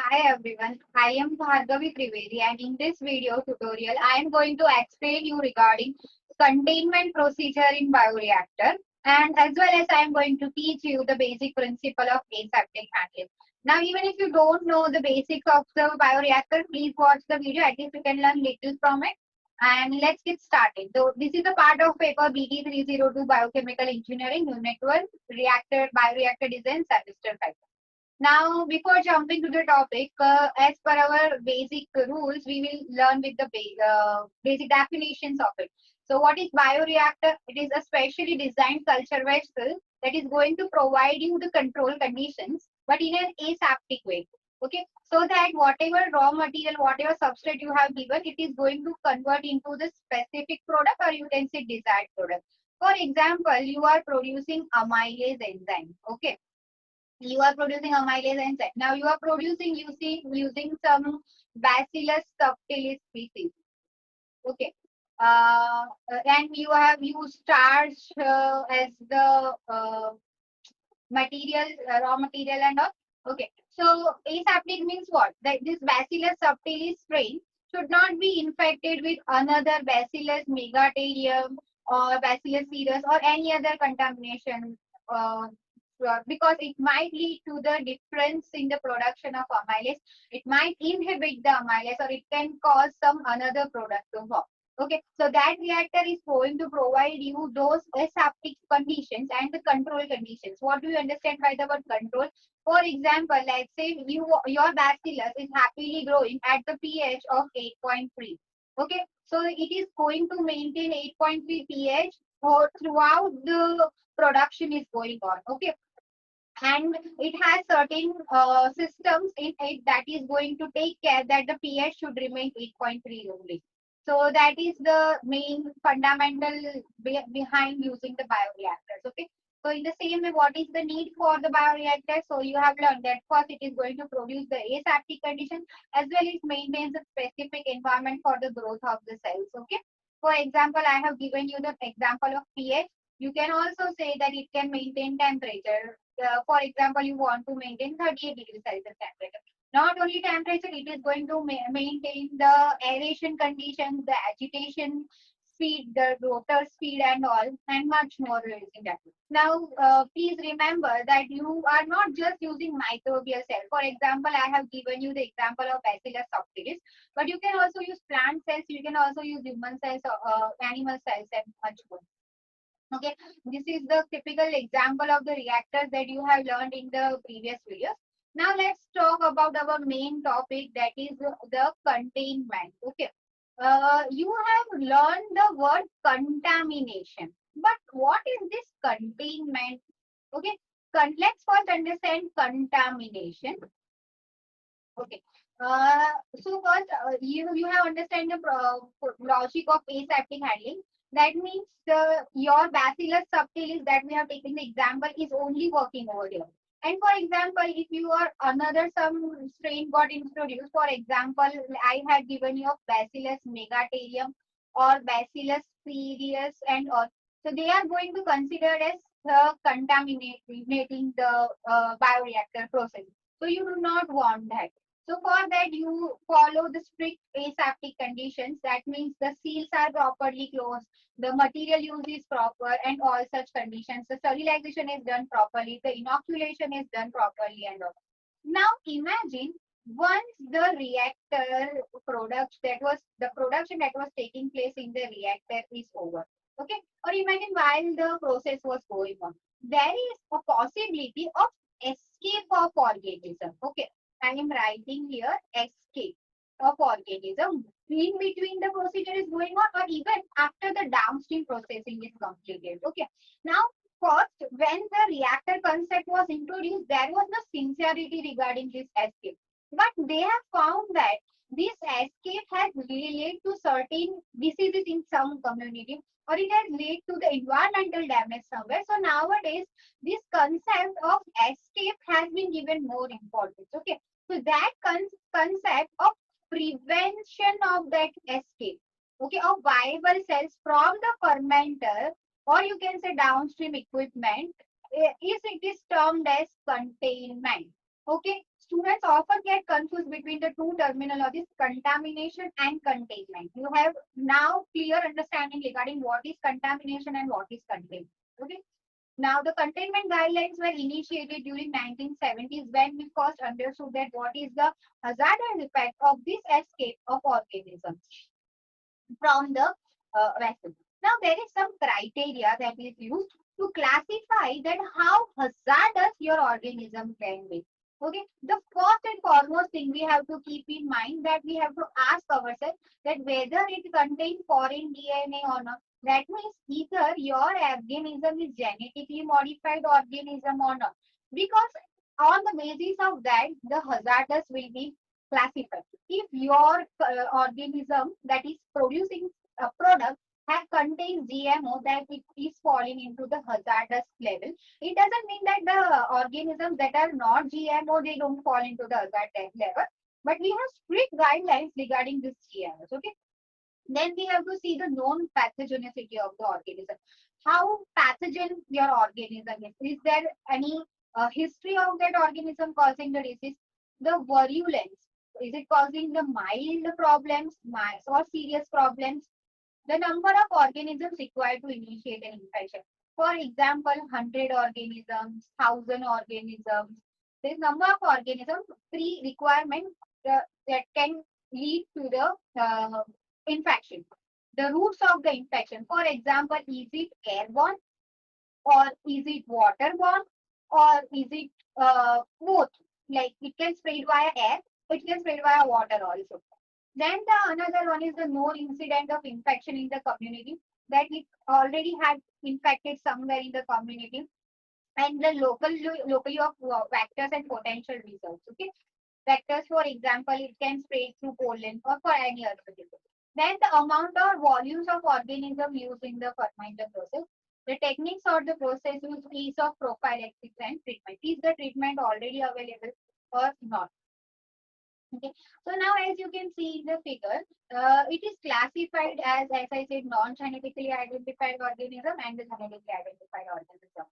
Hi everyone, I am Bhargavi Trivedi and in this video tutorial I am going to explain you regarding containment procedure in bioreactor and as well as I am going to teach you the basic principle of aseptic handling. Now even if you don't know the basics of the bioreactor, please watch the video, at least you can learn little from it. And let's get started. So this is a part of paper BD 302 Biochemical Engineering Unit 1 Reactor Bioreactor Design Semester 5. Now, before jumping to the topic, as per our basic rules, we will learn with the basic definitions of it. So, what is bioreactor? It is a specially designed culture vessel that is going to provide you the control conditions, but in an aseptic way. Okay, so that whatever raw material, whatever substrate you have given, it is going to convert into the specific product, or you can say desired product. For example, you are producing amylase enzyme. Okay, you are producing amylase enzyme. Now you are producing using some Bacillus subtilis species. Okay. And you have used starch as the material, raw material and all. Okay. So aseptic means what? That this Bacillus subtilis strain should not be infected with another Bacillus megaterium or Bacillus cereus or any other contamination because it might lead to the difference in the production of amylase. It might inhibit the amylase or it can cause some another product to form. Okay, so that reactor is going to provide you those aseptic conditions and the control conditions. What do you understand by the word control? For example, let's say your bacillus is happily growing at the pH of 8.3. Okay, so it is going to maintain 8.3 pH or throughout the production is going on. Okay, and it has certain systems in it that is going to take care that the pH should remain 8.3 only. So that is the main fundamental behind using the bioreactors. Okay. So in the same way, what is the need for the bioreactor? So you have learned that first it is going to produce the aseptic condition as well as maintains a specific environment for the growth of the cells. Okay. For example, I have given you the example of pH. You can also say that it can maintain temperature. For example, you want to maintain 38 degrees Celsius temperature. Not only temperature, it is going to maintain the aeration conditions, the agitation speed, the rotor speed and all, and much more using that. Now, please remember that you are not just using microbial cells. For example, I have given you the example of Bacillus subtilis, but you can also use plant cells, you can also use human cells, animal cells, and much more. Okay, this is the typical example of the reactors that you have learned in the previous videos. Now let's talk about our main topic, that is the containment. Okay, you have learned the word contamination, but what is this containment? Okay, let's first understand contamination. Okay. So first, you have understand the logic of aseptic handling. That means your Bacillus subtilis that we have taken the example is only working over here. And for example, if you are another some strain got introduced, for example, I had given you of Bacillus megaterium or Bacillus cereus and all. So they are going to consider as contaminating the bioreactor process. So you do not want that. So for that, you follow the strict aseptic conditions. That means the seals are properly closed, the material use is proper, and all such conditions. The sterilization is done properly, the inoculation is done properly, and all. Now imagine once the reactor product that was the production that was taking place in the reactor is over. Okay, or imagine while the process was going on, there is a possibility of escape of organism. Okay, I am writing here escape of organism in between the procedure is going on or even after the downstream processing is completed. Okay. Now, first, when the reactor concept was introduced, there was no sincerity regarding this escape. But they have found that this escape has led to certain diseases in some community or it has led to the environmental damage somewhere. So nowadays, this concept of escape has been given more importance. Okay, so that concept of prevention of that escape, okay, of viable cells from the fermenter, or you can say downstream equipment, is it is termed as containment. Okay, students often get confused between the two terminologies, contamination and containment. You have now clear understanding regarding what is contamination and what is containment. Okay. Now, the containment guidelines were initiated during 1970s when we first understood that what is the hazardous effect of this escape of organisms from the vessel. Now, there is some criteria that is used to classify that how hazardous your organism can be. Okay, the first and foremost thing we have to keep in mind that we have to ask ourselves that whether it contains foreign DNA or not. That means either your organism is genetically modified organism or not. Because on the basis of that, the hazardous will be classified. If your organism that is producing a product has contains GMO, that it is falling into the hazardous level. It doesn't mean that the organisms that are not GMO they don't fall into the hazardous level. But we have strict guidelines regarding this GMOs. Okay. Then we have to see the known pathogenicity of the organism. How pathogen your organism is. Is there any history of that organism causing the disease? The virulence. Is it causing the mild problems, or serious problems? The number of organisms required to initiate an infection. For example, 100 organisms, 1,000 organisms. This number of organisms, three requirements that can lead to the infection. The routes of the infection. For example, is it airborne or is it waterborne or is it both? Like it can spread via air, it can spread via water also. Then the another one is the known incident of infection in the community that it already had infected somewhere in the community and the locally of vectors and potential results. Okay, vectors for example it can spread through pollen or for any other reason. Then the amount or volumes of organism used in the fermenter process. The techniques or the process use ease of prophylaxis and treatment. Is the treatment already available or not? Okay. So now as you can see in the figure, it is classified as I said, non-genetically identified organism and the genetically identified organism.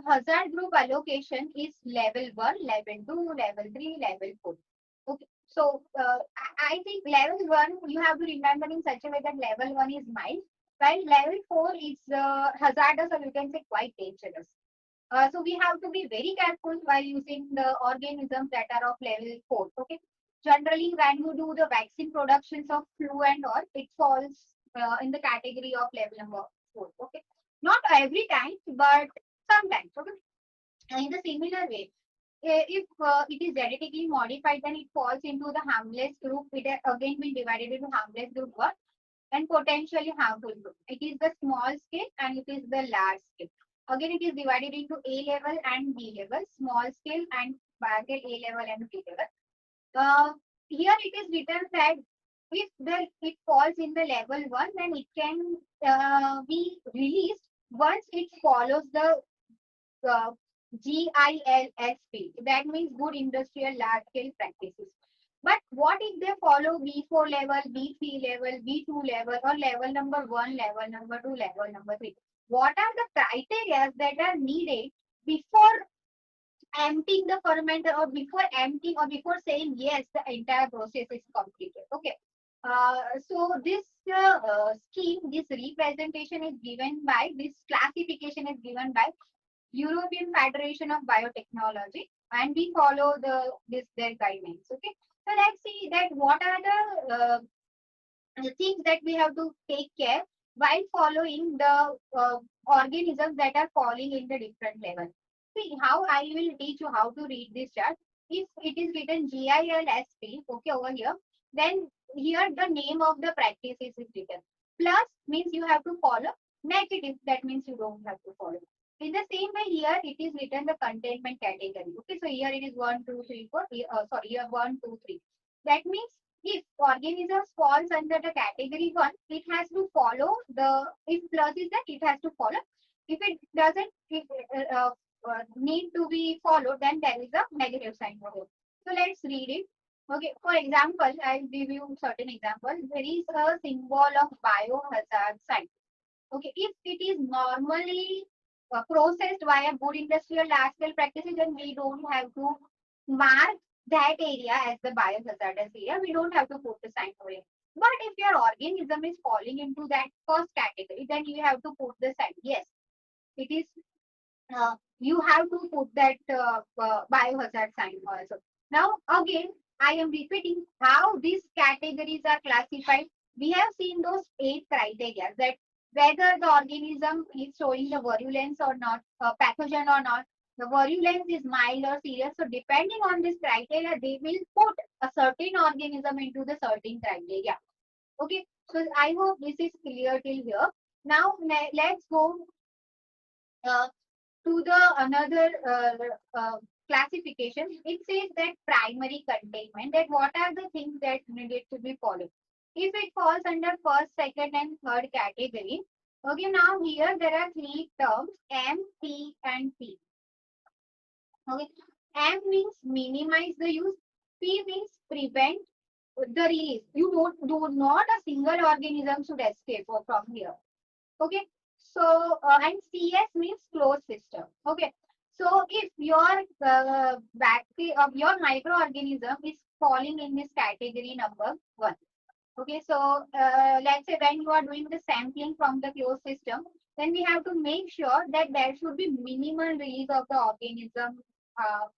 Hazard group allocation is level 1, level 2, level 3, level 4. Okay. So I think level 1, you have to remember in such a way that level 1 is mild, while level 4 is hazardous or you can say quite dangerous. So we have to be very careful while using the organisms that are of level 4. Okay. Generally, when you do the vaccine productions of flu and all, it falls in the category of level number 4. Okay. Not every time, but sometimes. Okay. In the similar way, if it is genetically modified, then it falls into the harmless group. It again will divided into harmless group 1 and potentially harmful group. It is the small scale and it is the large scale. Again, it is divided into A level and B level, small scale and barrel A level and B level. Here it is written that if it falls in the level 1, then it can be released once it follows the uh, GILSP. That means good industrial large scale practices. But what if they follow B4 level, B3 level, B2 level, or level number 1, level number 2, level number 3? What are the criteria that are needed before emptying the fermenter or before emptying or before saying yes, the entire process is completed? Okay. So this scheme, this representation is given by, this classification is given by European Federation of Biotechnology, and we follow their guidelines. Okay, so let's see that what are the things that we have to take care while following the organisms that are falling in the different levels. See how I will teach you how to read this chart. If it is written GILSP, okay, over here, then here the name of the practice is written. Plus means you have to follow. Negative, that means you don't have to follow. In the same way, here it is written the containment category. Okay, so here it is 1, 2, 3, 4. Sorry, here 1, 2, 3. That means if organisms falls under the category 1, it has to follow the, if plus is that it has to follow. If it doesn't need to be followed, then there is a negative sign for it. So let's read it. Okay, for example, I'll give you certain examples. There is a symbol of biohazard sign. Okay, if it is normally processed via good industrial large scale practices, then we don't have to mark that area as the biohazardous area. We don't have to put the sign over it. But if your organism is falling into that first category, then you have to put the sign. Yes, it is. You have to put that biohazard sign also. Now, again, I am repeating how these categories are classified. We have seen those 8 criteria that whether the organism is showing the virulence or not, pathogen or not. The virulence is mild or serious. So, depending on this criteria, they will put a certain organism into the certain criteria. Okay. So, I hope this is clear till here. Now, let's go uh, to the another classification. It says that primary containment, that what are the things that needed to be followed. If it falls under first, second, and third category, okay, now here there are 3 terms, M, P, and P. Okay, M means minimize the use, P means prevent the release. You don't do not a single organism should escape from here. Okay, so and CS means closed system. Okay, so if your bacteria of your microorganism is falling in this category number 1. Okay, so let's say when you are doing the sampling from the closed system, then we have to make sure that there should be minimal release of the organism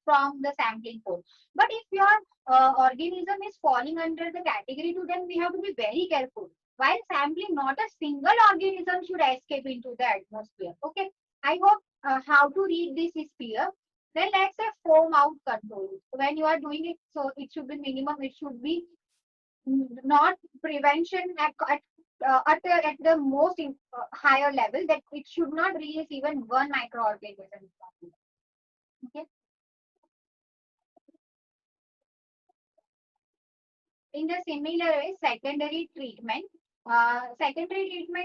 from the sampling pool. But if your organism is falling under the category 2, then we have to be very careful. While sampling, not a single organism should escape into the atmosphere. Okay, I hope how to read this is clear. Then let's say foam out control. When you are doing it, so it should be minimum. It should be not prevention at the most higher level, that it should not release even one microorganism. Okay. In the similar way, secondary treatment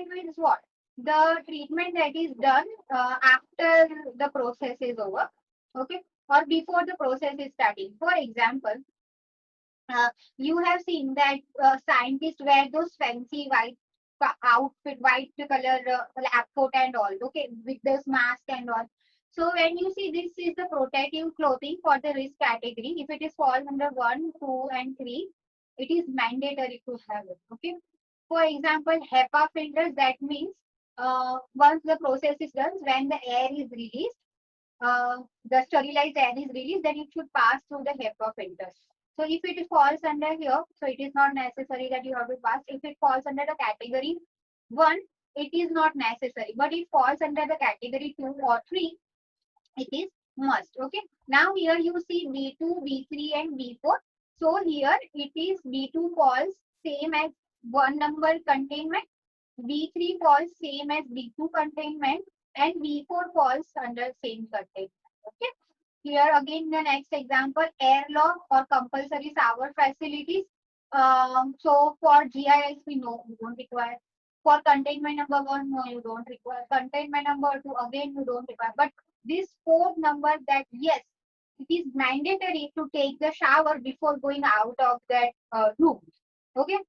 means what? The treatment that is done after the process is over, okay, or before the process is starting. For example, uh, you have seen that scientists wear those fancy white outfit, white color lab coat and all, okay, with this mask and all. So when you see this is the protective clothing for the risk category, if it is falls under 1, 2, and 3, it is mandatory to have it. Okay. For example, HEPA filters. That means once the process is done, when the air is released, the sterilized air is released, then it should pass through the HEPA filters. So if it falls under here, so it is not necessary that you have to pass. If it falls under the category 1, it is not necessary. But if it falls under the category 2 or 3, it is must. Okay. Now here you see B2, B3, and B4. So here it is B2 falls same as 1 number containment, B3 falls same as B2 containment, and B4 falls under same containment. Okay. Here again the next example, airlock or compulsory shower facilities. So for GIS we know we don't require. For containment number 1, no, you don't require. Containment number 2, again you don't require. But this fourth number, that yes, it is mandatory to take the shower before going out of that room. Okay.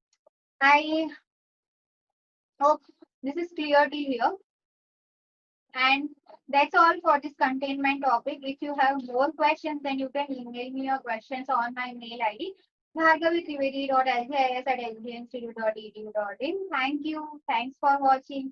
I hope this is clear to you. And that's all for this containment topic. If you have more questions, then you can email me your questions on my mail ID, bhargavitrivedi.ljis@sbinstitute.edu.in. Thank you. Thanks for watching.